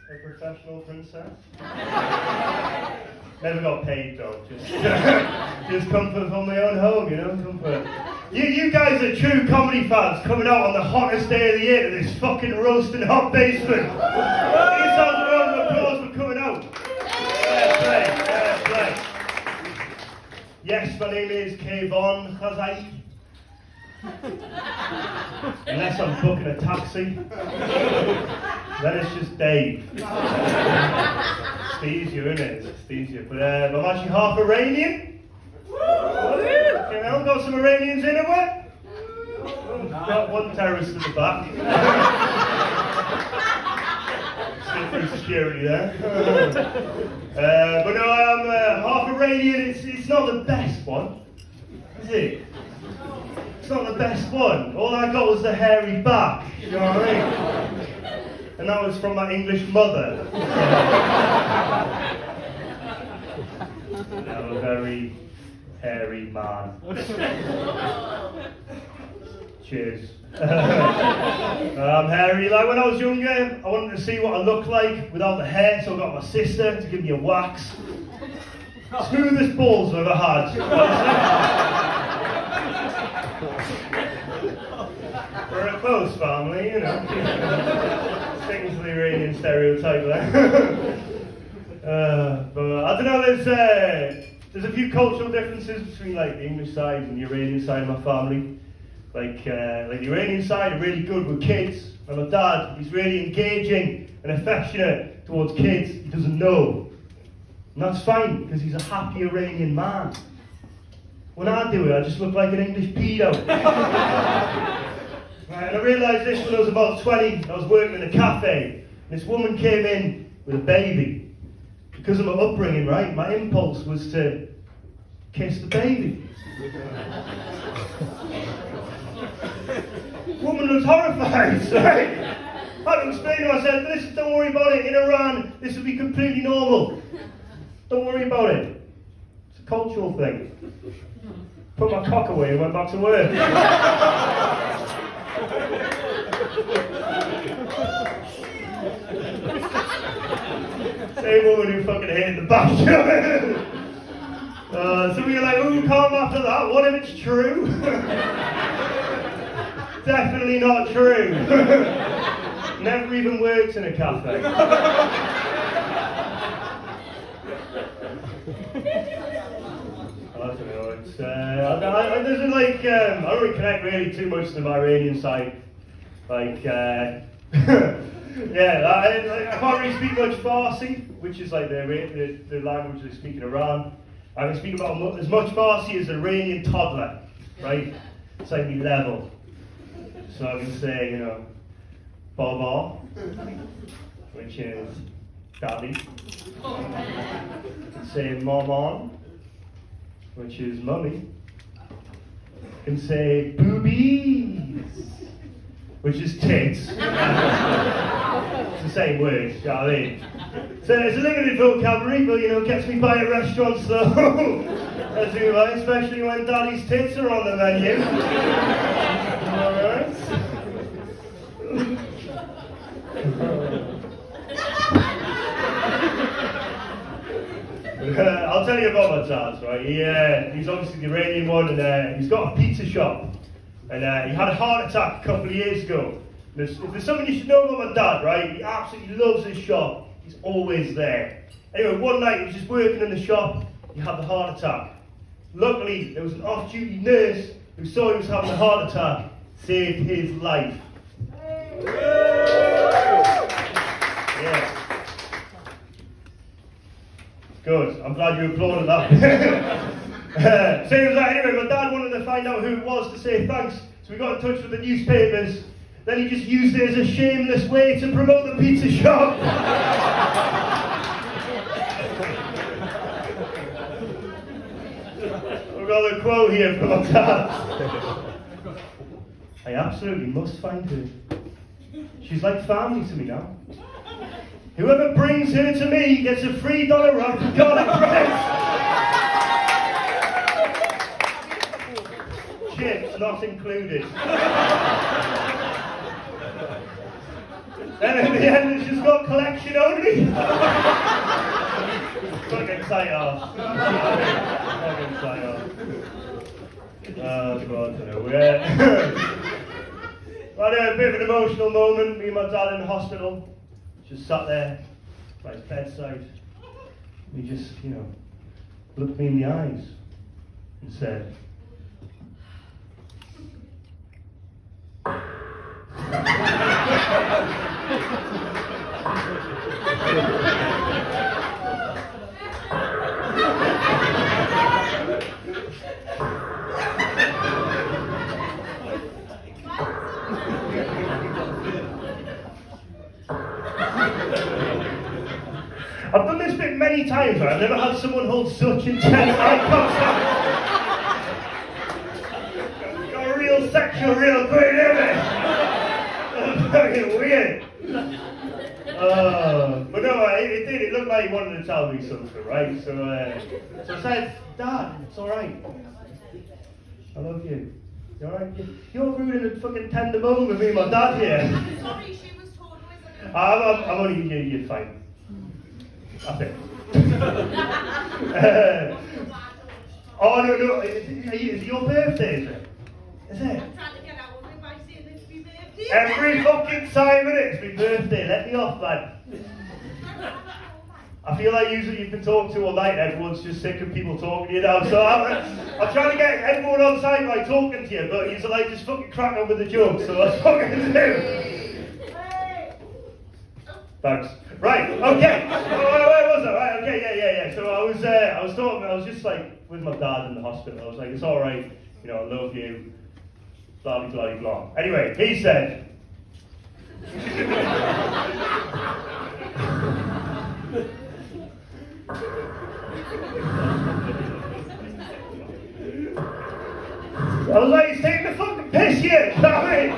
a professional princess. Never got paid though, just comfort from my own home, you know, comfort. You guys are true comedy fans coming out on the hottest day of the year to this fucking roasting hot basement. Give yourselves a round of applause for coming out. Fair play. Yes, my name is Kayvan Khazaee. Unless I'm booking a taxi, then it's just Dave. It's easier, isn't it? It's easier. But I'm actually half Iranian. You know, got some Iranians in it, what? Got one terrorist at the back. Still through security there. But no, I'm half Iranian. It's not the best one, is it? It's not the best one. All I got was the hairy back, you know what I mean? And that was from my English mother. I'm a very hairy man. Cheers. I'm hairy. Like when I was younger, I wanted to see what I looked like without the hair, so I got my sister to give me a wax. Smoothest balls I've ever had. We're a close family, you know. Sticking to the Iranian stereotype there. But I don't know, there's a few cultural differences between like the English side and the Iranian side of my family. Like the Iranian side are really good with kids, and my dad, he's really engaging and affectionate towards kids he doesn't know. And that's fine, because he's a happy Iranian man. When I do it, I just look like an English pedo. Right, and I realised this when I was about 20. I was working in a cafe, and this woman came in with a baby. Because of my upbringing, right, my impulse was to kiss the baby. Woman was horrified, right? I had to explain to her, I said, listen, don't worry about it. In Iran, this will be completely normal. Don't worry about it. It's a cultural thing. Put my cock away and went back to work. Same woman who fucking hated the back. So we were like, ooh, calm after that. What if it's true? Definitely not true. Never even worked in a cafe. I don't know, it's, I don't really connect really too much to my Iranian side. Like, yeah, I can't really speak much Farsi, which is like the language they speak in Iran. I can speak about as much Farsi as an Iranian toddler, right? It's like me level. So I can say, you know, Baba, which is daddy. I can say Maman, which is mummy. I can say boobies, which is tits. It's the same word, you know what I mean? So it's a limited vocabulary, but you know, gets me by at restaurants though. I do, right? Especially when daddy's tits are on the menu. Alright? I'll tell you about my dad, right? He's obviously the Iranian one, and he's got a pizza shop. And he had a heart attack a couple of years ago. If there's something you should know about my dad, right? He absolutely loves his shop. He's always there. Anyway, one night he was just working in the shop. He had the heart attack. Luckily, there was an off-duty nurse who saw he was having a heart attack. Saved his life. Yeah. Good. I'm glad you applauded that. Same as that. Anyway, my dad wanted to find out who it was to say thanks, so we got in touch with the newspapers. Then he just used it as a shameless way to promote the pizza shop. We've got a quote here from my dad. I absolutely must find her. She's like family to me now. Whoever brings her to me gets a $3 wrap of garlic bread. Chips not included. And at the end it's just got collection only. Fucking sign off. Fucking sign off. Oh, God, I don't know. I had a bit of an emotional moment. Me and my dad in the hospital. Just sat there by his bedside. He just, looked me in the eyes and said, I've done this bit many times, right? I've never had someone hold such intense eye contact. Got a real sexual, real quick, isn't it? Fucking weird. But no, it did. It looked like he wanted to tell me something, right? So I said, Dad, it's alright. I love you. You alright? You're ruining a fucking tender moment with me and my dad here. Sorry, she was told, wasn't it? I'm only you're fine. I think. Oh no, is it your birthday, is it? Is it? I'm trying to get out of it by saying it's my birthday. Every fucking time it's my birthday, let me off, man. I feel like you've been talked to all night, everyone's just sick of people talking to you now, so I'm trying to get everyone on side by talking to you, but you're like, just fucking crack on with the jokes, so that's fucking do. Thanks. Right, okay. Where was I? Right, okay, yeah. So I was just like with my dad in the hospital. I was like, it's alright, I love you. Blah, blah, blah. Anyway, he said, I was like, he's taking the fucking piss here, you know what I mean?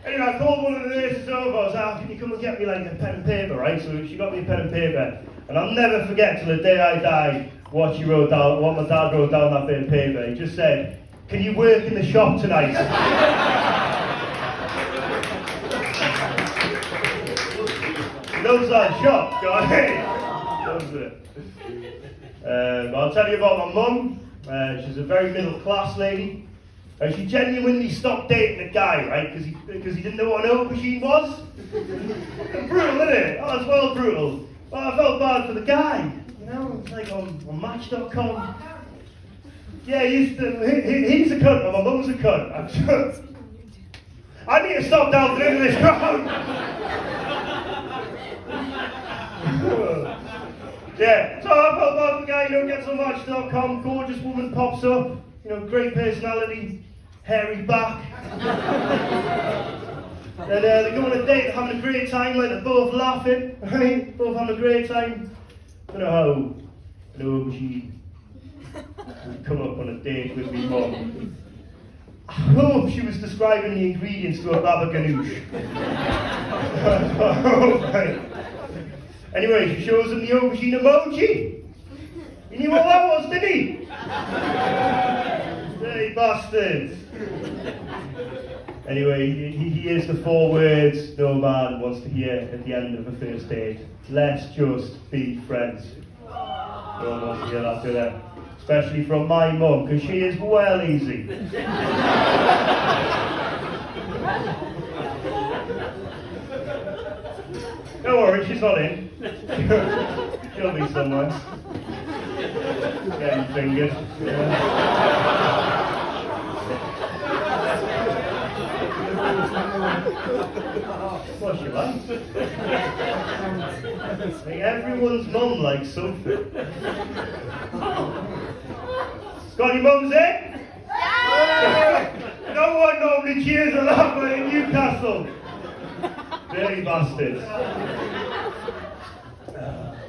Anyway, I called one of the nurses over. I was like, can you come and get me like a pen and paper, right? So she got me a pen and paper. And I'll never forget till the day I die what my dad wrote down on that bit of paper. He just said, can you work in the shop tonight? Knows that shop, guys. Knows it. I'll tell you about my mum. She's a very middle class lady. She genuinely stopped dating a guy, right? Because he didn't know what an aubergine was. Brutal, isn't it? Oh, it's well brutal. Well, I felt bad for the guy. It's like on Match.com. Yeah, he's a cunt, and my mum's a cunt. I'm sure. I need to stop down to the end of this crowd. Yeah, so I felt bad for the guy, gets on Match.com, gorgeous woman pops up, great personality, hairy back. And they go on a date, they're having a great time, like they're both laughing, right? Both having a great time. I don't know how an aubergine would come up on a date with me mum. I hope she was describing the ingredients to a baba ganoush. Right. Anyway, she shows him the aubergine emoji. He knew what that was, didn't he? Dirty bastards. Anyway, he hears the 4 words no man wants to hear at the end of a first date. Let's just be friends. No one wants to hear that, do they? Especially from my mum, because she is well easy. Don't worry, she's not in. She'll be somewhere. Getting fingered. What's she like? Everyone's mum likes something. Got any mums in? Yeah! No one normally cheers a lot when in Newcastle. Dirty bastards.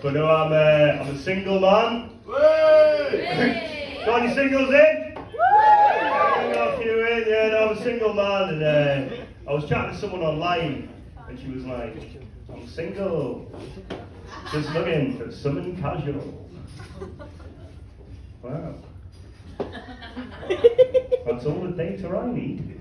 But no, I'm a single man. Got any singles in? Got a few in, yeah, no, I'm a single man, and I was chatting to someone online, and she was like, I'm single, just looking for something casual. Wow. That's all the data I need.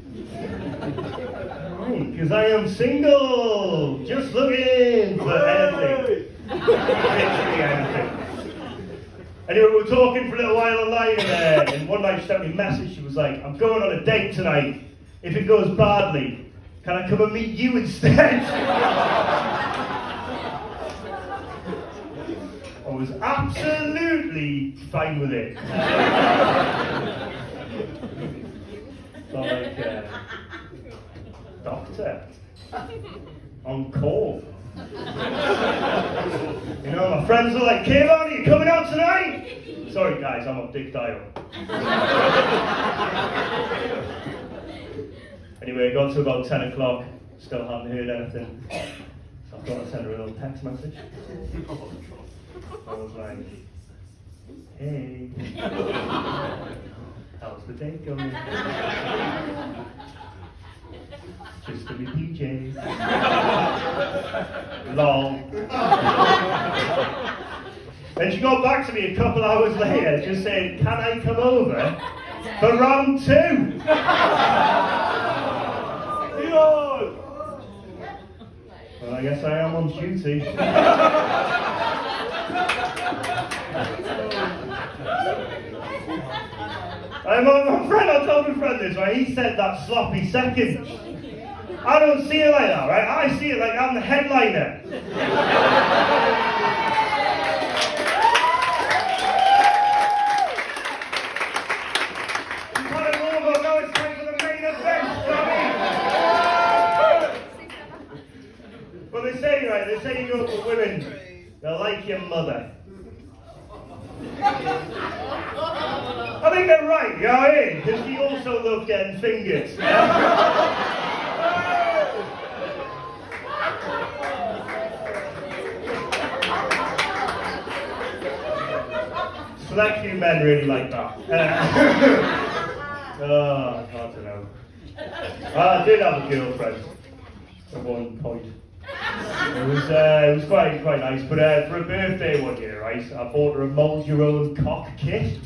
Because I am single, just looking for anything. Literally anything. Anyway, we were talking for a little while online, and one night she sent me a message. She was like, I'm going on a date tonight. If it goes badly, can I come and meet you instead? I was absolutely fine with it. Like, doctor, on call. You know, my friends are like, Kayvan, are you coming out tonight? Sorry guys, I'm on Dick Dial. Anyway, it got to about 10 o'clock, still hadn't heard anything. So I thought I'd send her a little text message. I was like, hey, how's the date going? Just to be PJs. Lol. And she got back to me a couple hours later, just saying, can I come over for round 2? Well, I guess I am on duty. My friend, I told my friend this, right? He said that sloppy second. I don't see it like that, right? I see it like I'm the headliner. You kind of over, now it's time for the main event, Well, they say, right, they say you go for women, they're like your mother. I think they're right, you know what I mean? Because she also loves getting fingers. Yeah? Select few men really like that. Oh, I don't know. I did have a girlfriend at one point. It was quite nice, but for a birthday one year, right, I bought her a mould your own cock kit.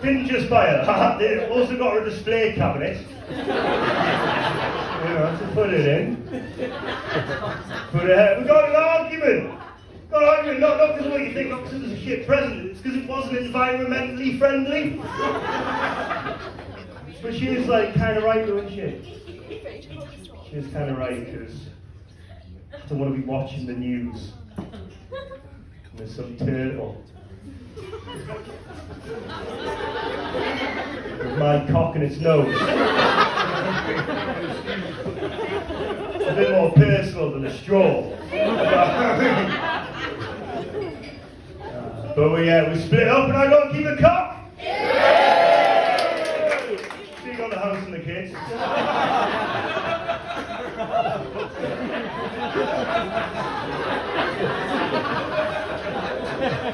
Didn't just buy her that, also got her a display cabinet. You know, to put it in. But we got an argument. Not because of what you think, not because it was a shit present, it's because it wasn't environmentally friendly. But she was like kind of right, wasn't she? She was kind of right, because I don't want to be watching the news. And there's some turtle with my cock in its nose. It's a bit more personal than a straw. But we split up and I got to keep a cock. So you got the house and the kids.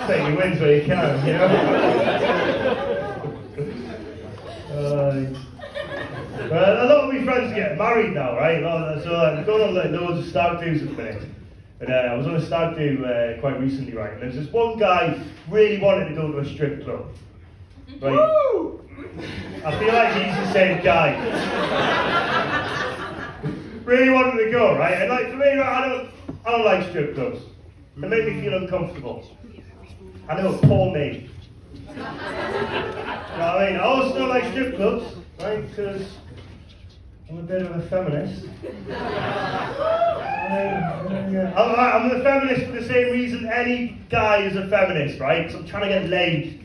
Take your wins where you can, you know. A lot of my friends get married now, right? So I'm going on like loads of stag do's at the minute. And I was on a stag do quite recently, right? And there's this one guy really wanted to go to a strip club. Right? I feel like he's the same guy. Really wanted to go, right? And like for me, right, I don't like strip clubs. They make me feel uncomfortable. I know, poor me. You know what I mean? I also don't like strip clubs, right? Because I'm a bit of a feminist. I'm a feminist for the same reason any guy is a feminist, right? Because I'm trying to get laid.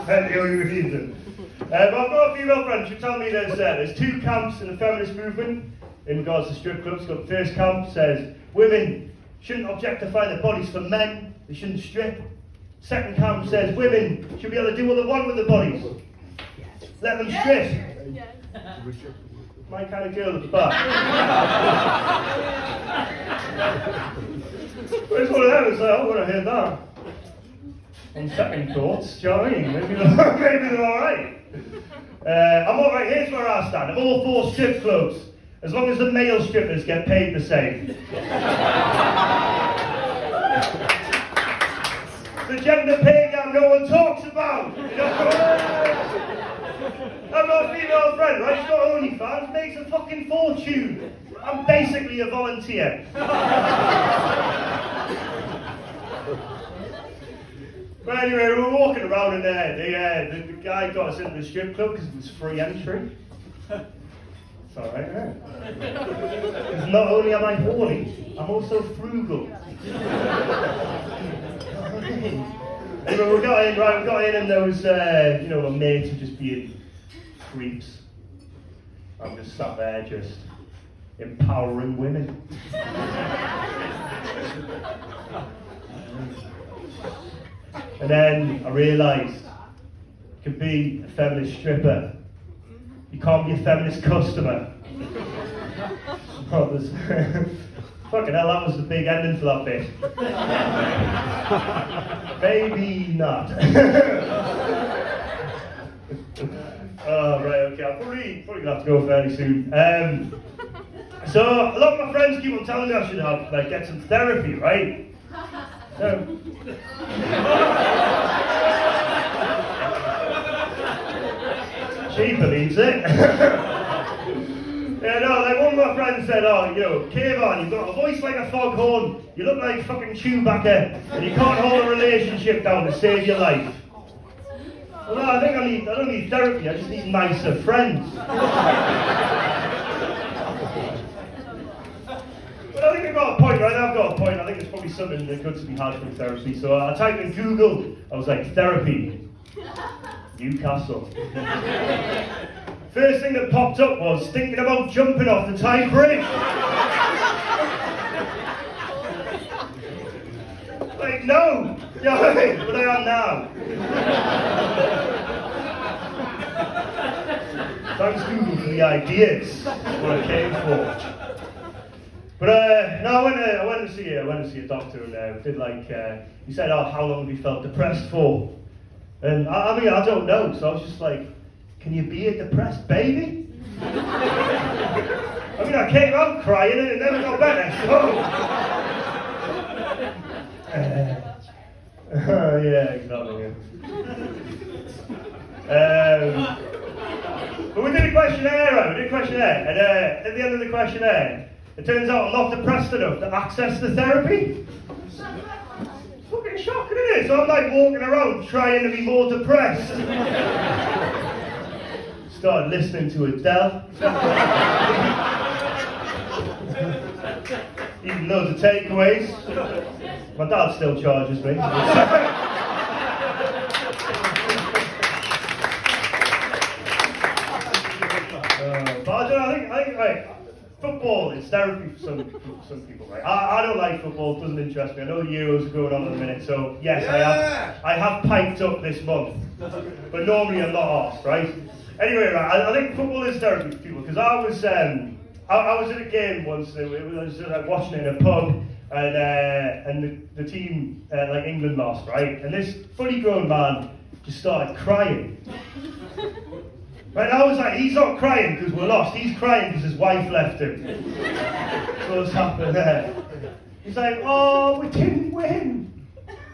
That's the only reason. But I've got a female friend. She told me there's 2 camps in the feminist movement in regards to strip clubs. So the first camp says women shouldn't objectify their bodies for men. They shouldn't strip. Second camp says women should be able to do what they want with their bodies. Let them strip. My kind of girl at the back. But it's one of them, it's like, oh, when I heard that. On second thoughts, do you know what I mean? Maybe they're alright. I'm alright, here's where I stand. I'm all for strip clubs, as long as the male strippers get paid the same. The gender pay gap no one talks about. You know? got a female friend, right? She's got OnlyFans, makes a fucking fortune. I'm basically a volunteer. But anyway, we were walking around and the guy got us into the strip club because it was free entry. It's alright, yeah. Because not only am I horny, I'm also frugal. Anyway, we got in and there was, my mates were just being creeps. I'm just sat there just empowering women. And then I realised you can be a feminist stripper. You can't be a feminist customer. Fucking hell, that was the big ending for that bit. Maybe not. Oh, right, okay, I'm probably gonna have to go fairly soon. So, a lot of my friends keep on telling me I should get some therapy, right? So, she believes it. Yeah, no, like one of my friends said, Kayvan, you've got a voice like a foghorn, you look like fucking Chewbacca, and you can't hold a relationship down to save your life. Well, no, I don't need therapy, I just need nicer friends. But I think I've got a point, right? I've got a point. I think it's probably something that good to be had from therapy. So I typed in Google, I was like, therapy, Newcastle. First thing that popped up was thinking about jumping off the Tyne Bridge. Like, no! Yeah, but I am now. Thanks Google for the ideas. That's what I came for. But no, I went to see a doctor and did he said, how long have you felt depressed for? And I mean, I don't know, so I was just like, can you be a depressed baby? I mean, I came out crying and it never got better, so... yeah, exactly. But we did a questionnaire, right? And at the end of the questionnaire, it turns out I'm not depressed enough to access the therapy. It's fucking shocking, isn't it? So I'm like walking around trying to be more depressed. Started listening to Adele. Even loads of takeaways. My dad still charges me. But I don't know, I think football is therapy for some people, right? I don't like football, it doesn't interest me. I know the Euros are going on in a minute, so yes, yeah. I have piped up this month. But normally I'm not arsed, right? Anyway, right, I think football is therapy for people, because I was at a game once, I was watching it in a pub, and the team, England lost, right? And this fully grown man just started crying. Right, I was like, he's not crying because we're lost, he's crying because his wife left him. So what's happened there? He's like, oh, we didn't win.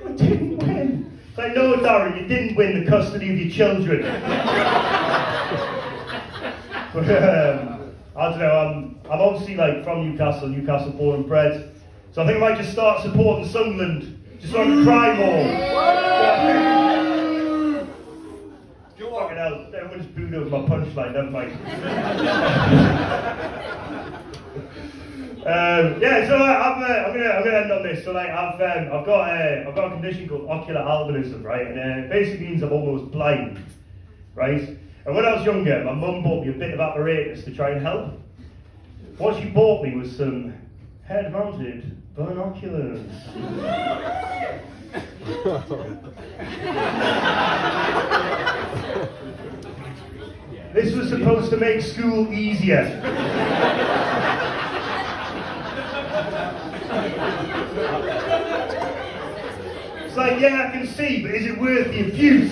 We didn't win. It's like, no, Darren, you didn't win the custody of your children. But, I don't know, I'm obviously from Newcastle born and bred. So I think I might just start supporting Sunderland, just so I can cry more. Fucking hell, everyone's booed over my punchline, never mind. So I'm gonna end on this. So I've got a condition called ocular albinism, right? And it basically means I'm almost blind, right? And when I was younger, my mum bought me a bit of apparatus to try and help. What she bought me was some head-mounted binoculars. This was supposed to make school easier. It's like, yeah, I can see, but is it worth the abuse?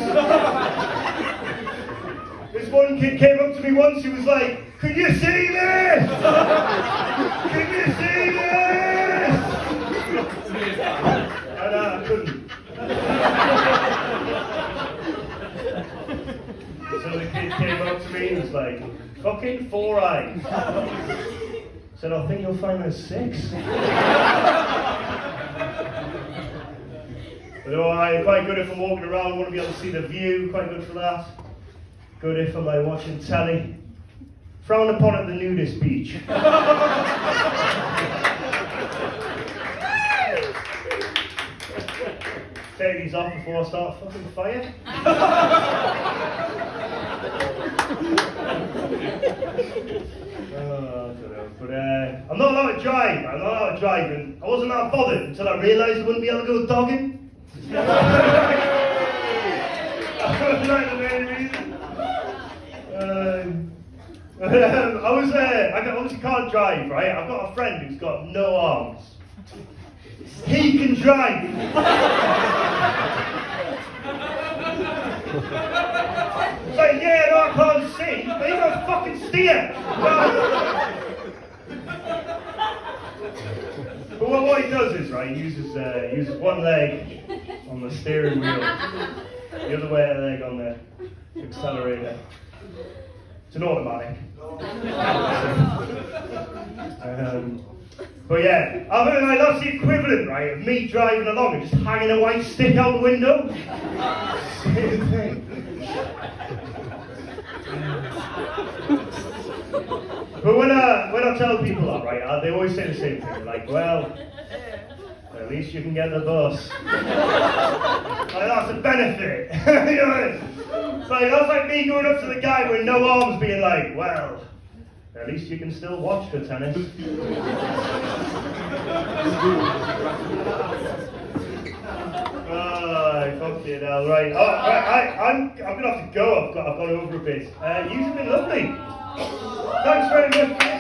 This one kid came up to me once, he was like, can you see this? Can you see this? And I couldn't. So the kid came up to me screen was like, fucking 4 eyes. Said, I think you'll find there's 6. But quite good if I'm walking around, want to be able to see the view, quite good for that. Good if I'm like watching telly. Frowned upon at the nudist beach. Take these off before I start fucking fire. I don't know, but I'm not allowed to drive. I'm not allowed to drive, and I wasn't that bothered until I realised I wouldn't be able to go dogging. That was like the main reason. I obviously can't drive, right? I've got a friend who's got no arms. He can drive. It's like, yeah, no, I can't see, but he can fucking steer. But what he does is, right, he uses one leg on the steering wheel, the other leg on the accelerator. It's an automatic. But yeah, I mean, like, that's the equivalent, right, of me driving along and just hanging a white stick out the window. Same thing. But when I tell people that, right, they always say the same thing. They're like, well, at least you can get the bus. Like, that's a benefit. You know, that's like me going up to the guy with no arms being like, well, at least you can still watch the tennis. Fucking hell, right. I'm gonna have to go. I've gone over a bit. You've been lovely. Thanks very much.